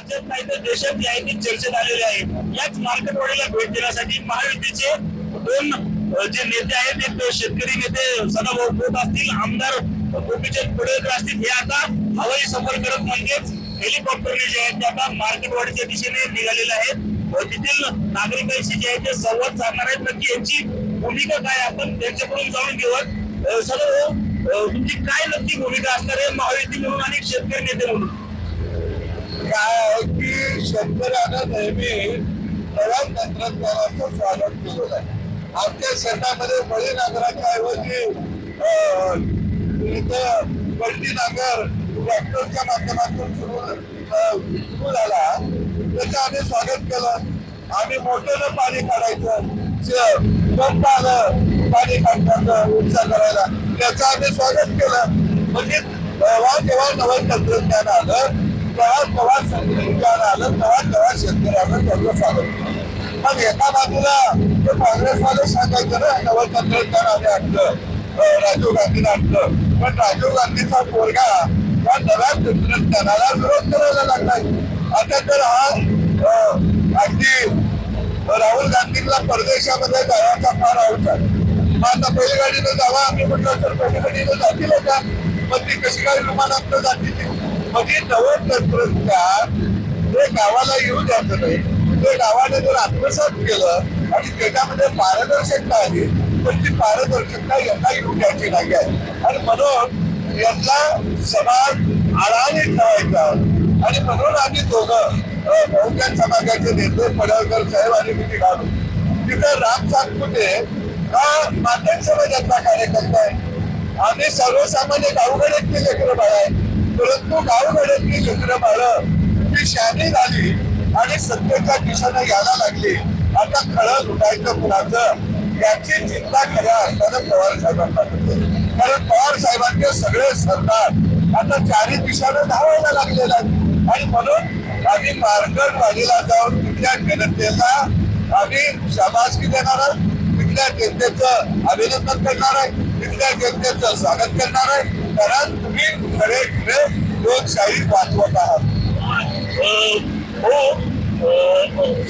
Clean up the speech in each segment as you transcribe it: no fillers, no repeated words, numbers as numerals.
राज्यात नाही तर देशात या चर्चेत आलेले आहे। याच मार्केटवाडीला भेट देण्यासाठी महायुतीचे दोन जे नेते आहेत, एक शेतकरी नेते सदाभाऊ खोत असतील, आमदार गोपीचंद पडळकर असतील, हे आता हवाई सफर करत म्हणजेच हेलिकॉप्टरने जे आहेत ते आता मार्केटवाडीच्या दिशेने निघालेले आहेत। तिथील नागरिकांशी जे आहे ते संवाद साधणार आहेत। नक्की यांची भूमिका काय आपण त्यांच्याकडून जाणून घेऊ। सदाभाऊ, तुमची काय नक्की भूमिका असणार आहे महायुती म्हणून आणि शेतकरी नेते म्हणून? काय आहे की शेतकऱ्यांना नेहमी नव्या तंत्रज्ञानाचं स्वागत केलेलं आहे। आमच्या शेतामध्ये बळी नांगराच्या ऐवजी इथं पलटी नांगर ट्रॅक्टरच्या माध्यमातून सुरू झाला, त्याचं आम्ही स्वागत केलं। आम्ही मोठ्यानं पाणी काढायचं, पंप आलं पाणी काढण्याचं उत्साह करायला, त्याचं आम्ही स्वागत केलं। म्हणजे जेव्हा नवं तंत्रज्ञान आलं, तेव्हा संज्ञान आलं, तेव्हा शेतकऱ्यांना त्याचं स्वागत केलं। मग एका बाजूला काँग्रेसवाले सांगायचं ना, नवं तंत्रज्ञान आम्ही आणलं, राजीव गांधीने आणलं, पण राजीव गांधीचा पोरगा या नव्या तंत्रज्ञानाला विरोध करायला लागलाय। आता तर हा अगदी राहुल गांधींना परदेशामध्ये जाण्याचा फार हौस आहे। मग आता बैलगाडीनं जावा आम्ही म्हटलं तर बैलगाडीनं जातील का? मग ती कशी काय विमानातनं जातील? म्हणजे नवं तंत्रज्ञान ते गावाला येऊ द्यायचं नाही, ते गावाने जर आत्मसात केलं आणि त्याच्यामध्ये पारदर्शकता आली, पण ती पारदर्शकता यांना येऊ द्यायची नाही आहे। आणि म्हणून यांना समाज आळाने ठेवायचा आणि म्हणून आम्ही दोघं बहुजन समाजाचे नेते पडळकर साहेब आणि मी निघालो। तिथं राम सातपुते हा मातंग समाजाचा कार्यकर्ता आहे। आम्ही सर्वसामान्य गावगड्यातली लेकरं बाळ आहे, परंतु गावगड्यातली लेकरं बाळ ती शहाणी झाली आणि सत्तेच्या दिशेने यायला लागली। आता खळं लुटायचं कुणाचं याची चिंता खऱ्या अर्थानं पवार साहेबांना करते, कारण पवार साहेबांचे सगळे सरदार आता चारी दिशानं धावायला लागलेला आहे। आणि म्हणून आम्ही मार्केटवाडीला जाऊन तिथल्या जनतेला आम्ही शाबासकी देणार आहोत, तिथल्या जनतेचं अभिनंदन करणार आहे, तिथल्या जनतेचं स्वागत करणार आहे, कारण तुम्ही खरे खरे लोकशाही वाचवत आहात।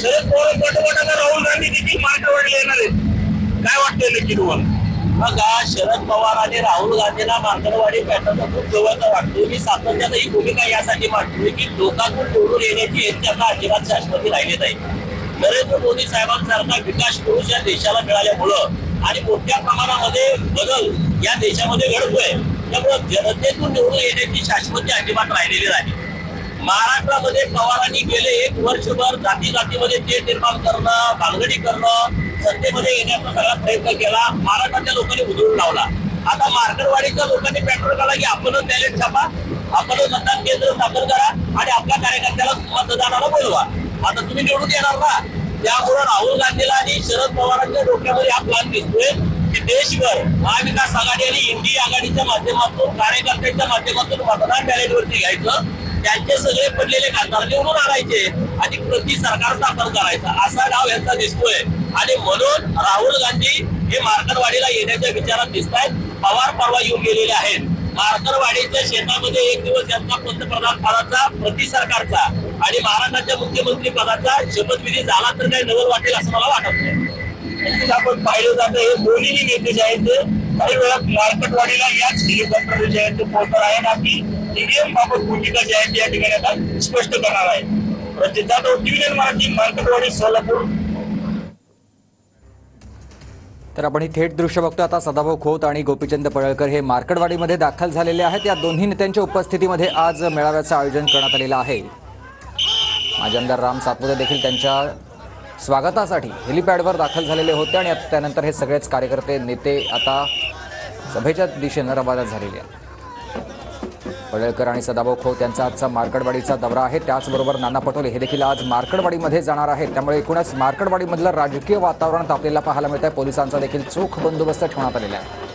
शरद पवार गटगटाला राहुल गांधी देखील मार्केटवाडीला येणार आहेत, काय वाटतंय नक्की तुम्हाला? बघा, शरद पवार आणि राहुल गांधींना मार्केटवाडी पॅटर्न खूप जवळचा वाटतो। मी सातत्यानं ही भूमिका यासाठी मांडतोय की लोकांतून निवडून येण्याची यांची आता अजिबात शाश्वती राहिली नाही। नरेंद्र मोदी साहेबांसारखा विकास पुरुष या देशाला मिळाल्यामुळं आणि मोठ्या प्रमाणामध्ये बदल या देशामध्ये घडतोय, त्यामुळे जनतेतून निवडून येण्याची शाश्वती अजिबात राहिलेली नाही। महाराष्ट्रामध्ये पवारांनी गेले 1 वर्षभर जातीमध्ये तेढ निर्माण करणं, भानगडी करणं, सत्तेमध्ये येण्याचा सगळा प्रयत्न केला, महाराष्ट्राच्या लोकांनी उधळून लावला। आता मार्केटवाडीच्या लोकांनी पेट्रोल काढला की आपणच बॅलेट छापा, आपणच मतदान केंद्र स्थापन करा आणि आपल्या कार्यकर्त्याला मतदानाला बोलवा। आता तुम्ही निवडून येणार ना, त्यामुळे राहुल गांधीला आणि शरद पवारांच्या डोक्यामध्ये हा प्लॅन दिसतोय की देशभर महाविकास आघाडी आणि इंडी आघाडीच्या माध्यमातून कार्यकर्त्यांच्या माध्यमातून मतदान बॅलेटवरती घ्यायचं, त्यांचे सगळे पडलेले खासदार निवडून आणायचे आणि प्रति सरकार स्थापन करायचा, असा डाव यांचा दिसतोय। आणि म्हणून राहुल गांधी हे मार्केटवाडीला येण्याच्या विचारात दिसत आहेत। पवार परवा येऊन गेलेले आहेत। मार्केटवाडीच्या शेतामध्ये एक दिवस यांचा पंतप्रधान पदाचा, प्रति सरकारचा आणि महाराष्ट्राच्या मुख्यमंत्री पदाचा शपथविधी झाला तर काही नवल वाटेल असं मला वाटत नाही। आपण पाहिलं जातं हे दोन्ही नेते जे आहेत ते काही वेळा मार्केटवाडीला याच हेलिकॉप्टर जे आहेत ते पोहोचणार आहे ना की ईव्हीएम बाबत भूमिका जी आहे या ठिकाणी आता स्पष्ट करणार आहे। जिल्हा टीव्ही मराठी, मार्केटवाडी, सोलापूर। तर आपण ही थेट दृश्य बघतो आता। सदाभाऊ खोत आणि गोपीचंद पडळकर हे मार्केटवाडीमध्ये दाखल झालेले आहेत। या दोन्ही नेत्यांच्या उपस्थितीमध्ये आज मेळाव्याचं आयोजन करण्यात आलेलं आहे। माजी आमदार राम सातपुते देखील त्यांच्या स्वागतासाठी हेलिपॅडवर दाखल झालेले होते आणि त्यानंतर हे सगळेच कार्यकर्ते नेते आता सभेच्या दिशेने रवाना झालेले आहेत। पडळकर आणि सदाभाऊ खोत यांचा आजचा मार्केटवाडीचा दौरा आहे। त्याचबरोबर नाना पटोले हे देखील आज मार्केटवाडीमध्ये जाणार आहेत। त्यामुळे एकूणच मार्केटवाडीमधलं राजकीय वातावरण तापलेलं पाहायला मिळतंय। पोलिसांचा देखील चोख बंदोबस्त ठेवण्यात आलेला आहे।